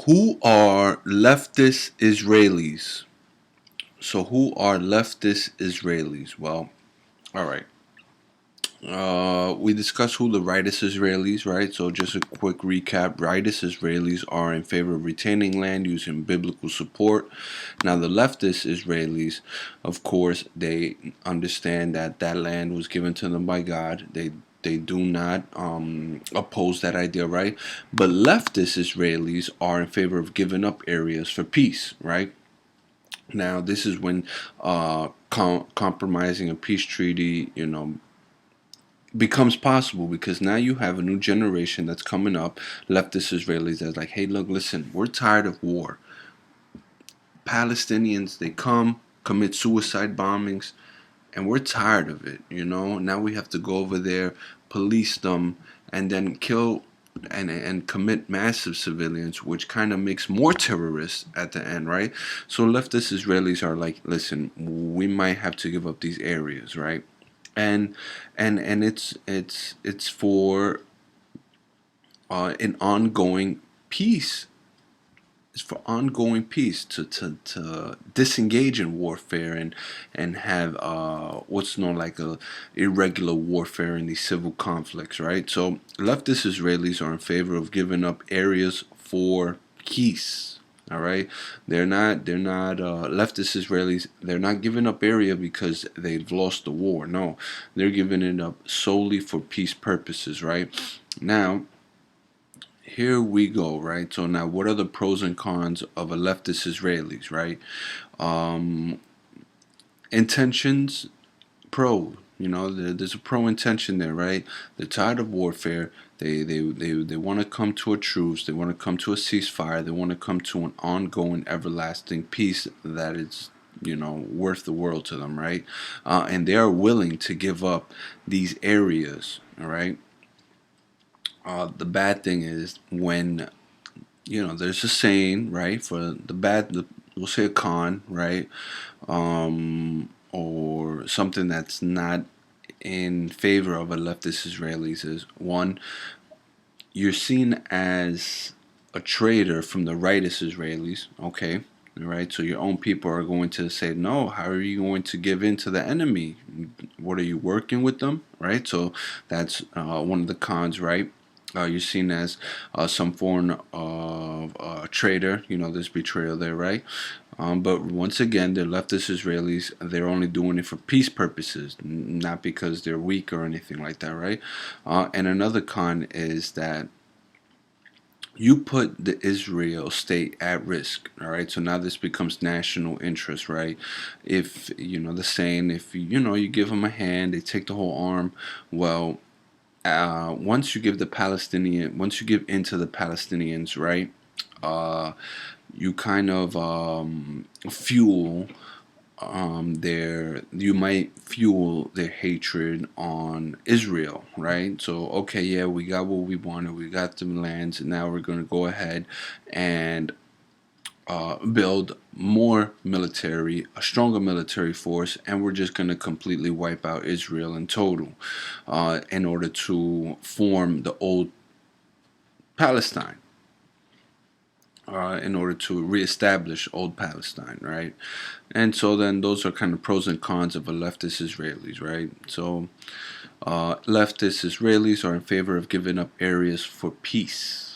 Who are leftist Israelis? So, who are leftist Israelis? Well, all right. We discussed who the rightist Israelis, right? So, just a quick recap: rightist Israelis are in favor of retaining land using biblical support. Now, the leftist Israelis, of course, they understand that that land was given to them by God. They do not oppose that idea, right? But leftist Israelis are in favor of giving up areas for peace, right? Now, this is when compromising a peace treaty, becomes possible because now you have a new generation that's coming up, leftist Israelis, that's like, hey, look, listen, we're tired of war. Palestinians, they come, commit suicide bombings, and we're tired of it, Now we have to go over there, police them, and then kill and commit massive civilians, which kind of makes more terrorists at the end, right? So leftist Israelis are like, listen, we might have to give up these areas, right? And it's for an ongoing peace. It's for ongoing peace to disengage in warfare and have what's known like a irregular warfare in these civil conflicts, right? So leftist Israelis are in favor of giving up areas for peace. All right, they're not leftist Israelis. They're not giving up area because they've lost the war. No, they're giving it up solely for peace purposes, right? Now, here we go, right? So now, what are the pros and cons of a leftist Israelis, right? Um, Intentions, pro. There's a pro intention there, right? They're tired of warfare. They want to come to a truce. They want to come to a ceasefire. They want to come to an ongoing, everlasting peace that is, worth the world to them, right? And they are willing to give up these areas, all right? The bad thing is when there's a saying, right? For we'll say a con, right? Or something that's not in favor of a leftist Israelis is one, you're seen as a traitor from the rightist Israelis, okay? Right, so your own people are going to say, no, how are you going to give in to the enemy? What, are you working with them? Right, so that's one of the cons, right? You're seen as some form of traitor, there's betrayal there, right? But once again, they're leftist Israelis. They're only doing it for peace purposes, not because they're weak or anything like that, right? And another con is that you put the Israel state at risk, all right? So now this becomes national interest, right? If, the saying, if, you give them a hand, they take the whole arm. Well, once you give in to the Palestinians, right? You kind of fuel you might fuel their hatred on Israel, right? So okay, yeah, we got what we wanted, we got the lands, and now we're going to go ahead and build a stronger military force, and we're just going to completely wipe out Israel in total, in order to form the old Palestine. In order to reestablish old Palestine, right? And so then those are kind of pros and cons of a leftist Israelis, right? So leftist Israelis are in favor of giving up areas for peace.